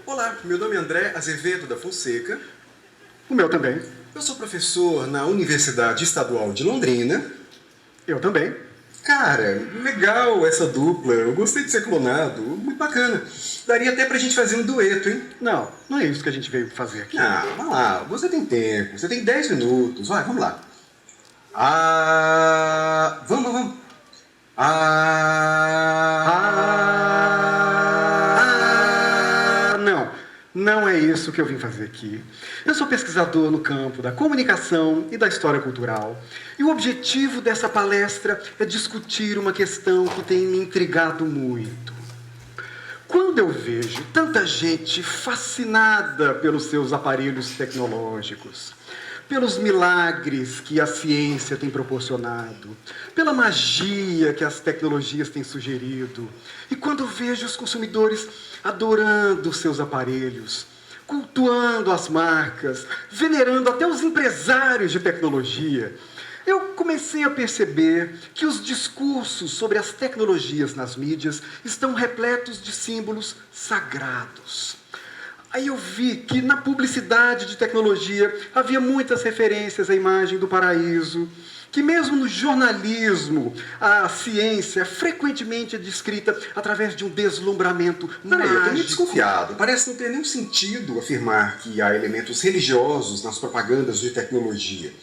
Olá, meu nome é André Azevedo da Fonseca. O meu também. Eu sou professor na Universidade Estadual de Londrina. Eu também. Cara, legal essa dupla. Eu gostei de ser clonado. Muito bacana. Daria até pra gente fazer um dueto, hein? Não é isso que a gente veio fazer aqui. Ah, vai lá. Você tem tempo. Você tem 10 minutos. Vai, vamos lá. Ah... Vamos. Não é isso que eu vim fazer aqui. Eu sou pesquisador no campo da comunicação e da história cultural. E o objetivo dessa palestra é discutir uma questão que tem me intrigado muito. Quando eu vejo tanta gente fascinada pelos seus aparelhos tecnológicos, pelos milagres que a ciência tem proporcionado, pela magia que as tecnologias têm sugerido, e quando vejo os consumidores adorando seus aparelhos, cultuando as marcas, venerando até os empresários de tecnologia, eu comecei a perceber que os discursos sobre as tecnologias nas mídias estão repletos de símbolos sagrados. Aí eu vi que na publicidade de tecnologia havia muitas referências à imagem do paraíso, que mesmo no jornalismo a ciência frequentemente é descrita através de um deslumbramento mágico. Eu tô meio desconfiado. Parece não ter nenhum sentido afirmar que há elementos religiosos nas propagandas de tecnologia.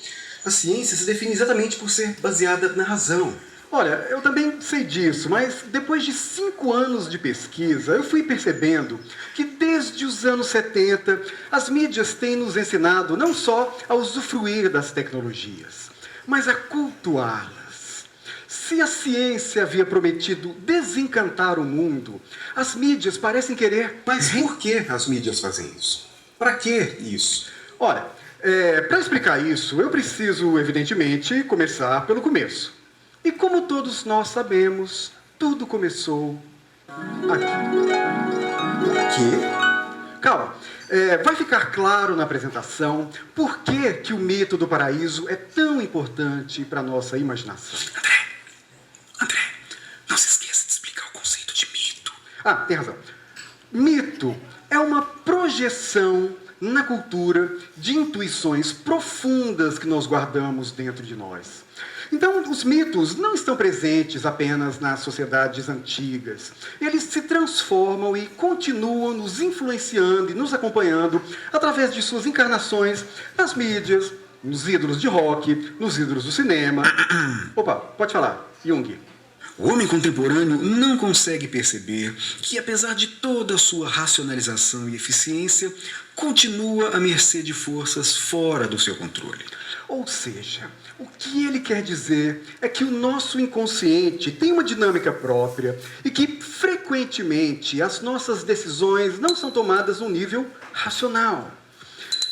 A ciência se define exatamente por ser baseada na razão. Olha, eu também sei disso, mas depois de 5 anos de pesquisa, eu fui percebendo que desde os anos 70, as mídias têm nos ensinado não só a usufruir das tecnologias, mas a cultuá-las. Se a ciência havia prometido desencantar o mundo, as mídias parecem querer... Mas por que as mídias fazem isso? Para que isso? Olha, para explicar isso, eu preciso, evidentemente, começar pelo começo. E como todos nós sabemos, tudo começou aqui. Que? Calma. Vai ficar claro na apresentação por que o mito do paraíso é tão importante para a nossa imaginação. André, não se esqueça de explicar o conceito de mito. Ah, tem razão. Mito é uma projeção na cultura de intuições profundas que nós guardamos dentro de nós. Então, os mitos não estão presentes apenas nas sociedades antigas. Eles se transformam e continuam nos influenciando e nos acompanhando através de suas encarnações nas mídias, nos ídolos de rock, nos ídolos do cinema. Opa, pode falar. Jung. O homem contemporâneo não consegue perceber que, apesar de toda a sua racionalização e eficiência, continua à mercê de forças fora do seu controle. Ou seja, o que ele quer dizer é que o nosso inconsciente tem uma dinâmica própria e que, frequentemente, as nossas decisões não são tomadas no nível racional.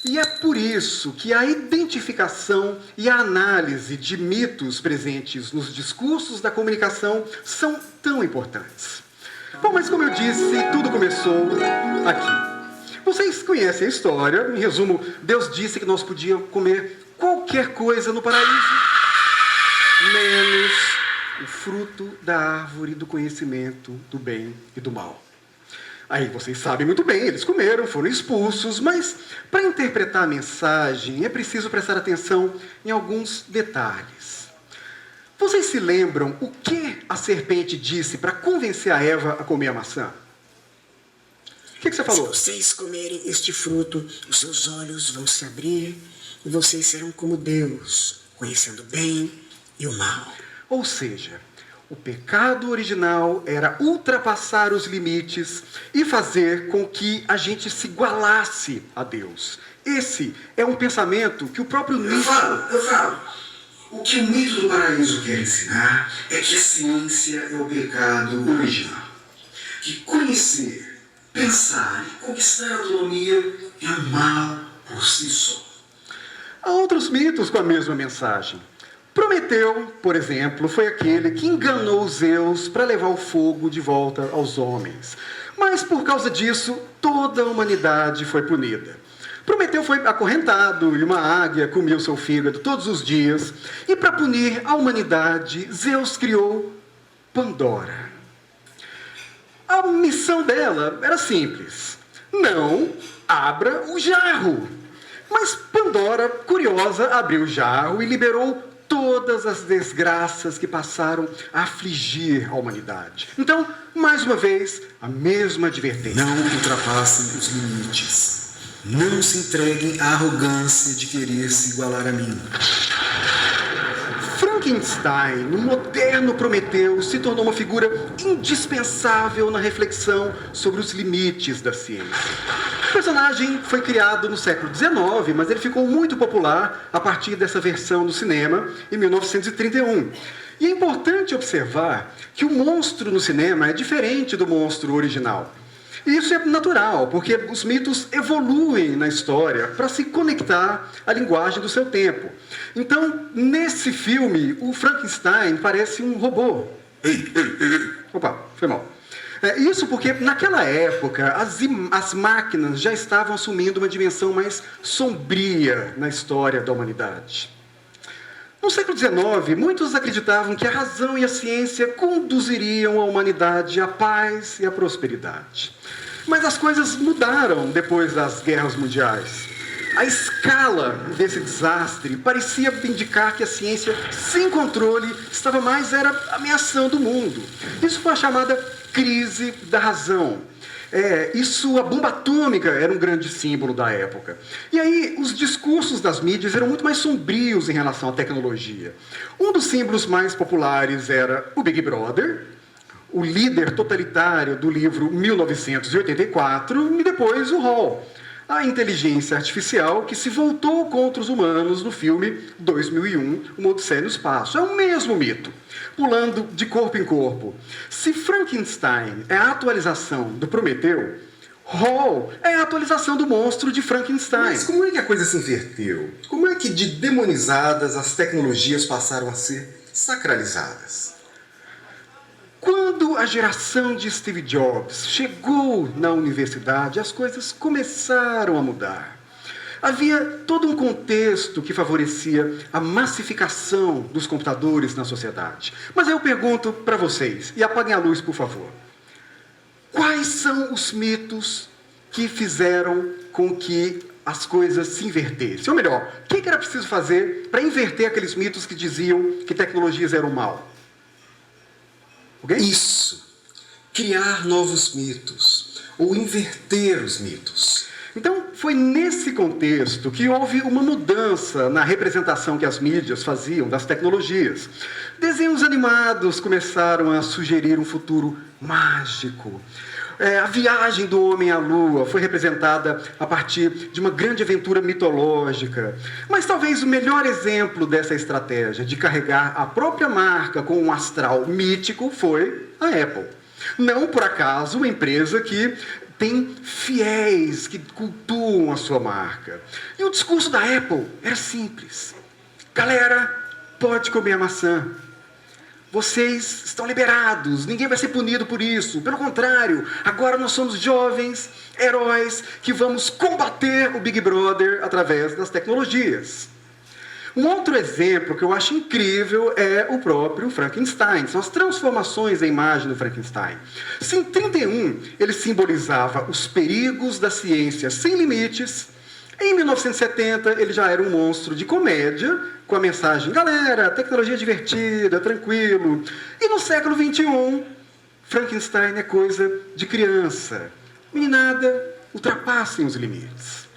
E é por isso que a identificação e a análise de mitos presentes nos discursos da comunicação são tão importantes. Bom, mas como eu disse, tudo começou aqui. Vocês conhecem a história. Em resumo, Deus disse que nós podíamos comer qualquer coisa no paraíso, menos o fruto da árvore do conhecimento do bem e do mal. Aí vocês sabem muito bem, eles comeram, foram expulsos, mas para interpretar a mensagem é preciso prestar atenção em alguns detalhes. Vocês se lembram o que a serpente disse para convencer a Eva a comer a maçã? O que você falou? Se vocês comerem este fruto, os seus olhos vão se abrir e vocês serão como Deus, conhecendo o bem e o mal. Ou seja, o pecado original era ultrapassar os limites e fazer com que a gente se igualasse a Deus. Esse é um pensamento que o próprio Nietzsche... Eu falo. O que o mito do paraíso quer ensinar é que a ciência é o pecado original. Que conhecer, pensar e conquistar a autonomia é um mal por si só. Há outros mitos com a mesma mensagem. Prometeu, por exemplo, foi aquele que enganou Zeus para levar o fogo de volta aos homens. Mas, por causa disso, toda a humanidade foi punida. Prometeu foi acorrentado e uma águia comeu seu fígado todos os dias. E para punir a humanidade, Zeus criou Pandora. A missão dela era simples: Não abra o jarro. Mas Pandora, curiosa, abriu o jarro e liberou todas as desgraças que passaram a afligir a humanidade. Então, mais uma vez, a mesma advertência. Não ultrapassem os limites. Não se entreguem à arrogância de querer se igualar a mim. Frankenstein, no moderno Prometeu, se tornou uma figura indispensável na reflexão sobre os limites da ciência. O personagem foi criado no século XIX, mas ele ficou muito popular a partir dessa versão no cinema, em 1931. E é importante observar que o monstro no cinema é diferente do monstro original. E isso é natural, porque os mitos evoluem na história para se conectar à linguagem do seu tempo. Então, nesse filme, o Frankenstein parece um robô. Opa, foi mal. Isso porque, naquela época, as máquinas já estavam assumindo uma dimensão mais sombria na história da humanidade. No século XIX, muitos acreditavam que a razão e a ciência conduziriam a humanidade à paz e à prosperidade. Mas as coisas mudaram depois das guerras mundiais. A escala desse desastre parecia indicar que a ciência, sem controle, estava mais ameaçando o mundo. Isso foi a chamada crise da razão. A bomba atômica era um grande símbolo da época. E aí, os discursos das mídias eram muito mais sombrios em relação à tecnologia. Um dos símbolos mais populares era o Big Brother, o líder totalitário do livro 1984, e depois o Hall, a inteligência artificial que se voltou contra os humanos no filme 2001, Uma Odisseia no Espaço. É o mesmo mito, pulando de corpo em corpo. Se Frankenstein é a atualização do Prometeu, Hall é a atualização do monstro de Frankenstein. Mas como é que a coisa se inverteu? Como é que de demonizadas as tecnologias passaram a ser sacralizadas? Quando a geração de Steve Jobs chegou na universidade, as coisas começaram a mudar. Havia todo um contexto que favorecia a massificação dos computadores na sociedade. Mas eu pergunto para vocês, e apaguem a luz, por favor. Quais são os mitos que fizeram com que as coisas se invertessem? Ou melhor, o que era preciso fazer para inverter aqueles mitos que diziam que tecnologias eram mal? Okay? Isso. Criar novos mitos. Ou inverter os mitos. Então, foi nesse contexto que houve uma mudança na representação que as mídias faziam das tecnologias. Desenhos animados começaram a sugerir um futuro mágico. A viagem do homem à Lua foi representada a partir de uma grande aventura mitológica. Mas talvez o melhor exemplo dessa estratégia de carregar a própria marca com um astral mítico foi a Apple. Não por acaso uma empresa que tem fiéis que cultuam a sua marca. E o discurso da Apple era simples. Galera, pode comer a maçã. Vocês estão liberados, ninguém vai ser punido por isso. Pelo contrário, agora nós somos jovens, heróis, que vamos combater o Big Brother através das tecnologias. Um outro exemplo que eu acho incrível é o próprio Frankenstein. São as transformações da imagem do Frankenstein. Se em 1931 ele simbolizava os perigos da ciência sem limites, em 1970 ele já era um monstro de comédia, com a mensagem, galera, tecnologia divertida, tranquilo. E no século XXI, Frankenstein é coisa de criança. Meninada, ultrapassem os limites.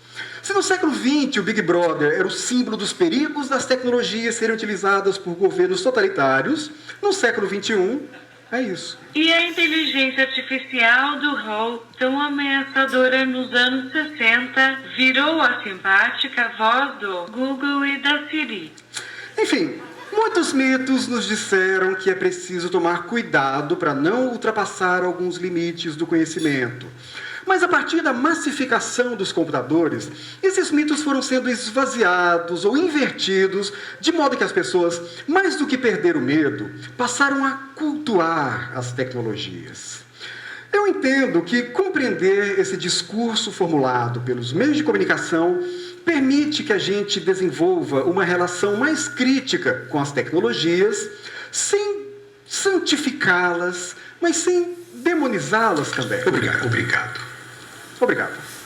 Se no século XX o Big Brother era o símbolo dos perigos das tecnologias serem utilizadas por governos totalitários, no século XXI é isso. E a inteligência artificial do Hall, tão ameaçadora nos anos 60, virou a simpática voz do Google e da Siri. Enfim, muitos mitos nos disseram que é preciso tomar cuidado para não ultrapassar alguns limites do conhecimento. Mas a partir da massificação dos computadores, esses mitos foram sendo esvaziados ou invertidos, de modo que as pessoas, mais do que perder o medo, passaram a cultuar as tecnologias. Eu entendo que compreender esse discurso formulado pelos meios de comunicação permite que a gente desenvolva uma relação mais crítica com as tecnologias, sem santificá-las, mas sem demonizá-las também. Obrigado. Obrigado.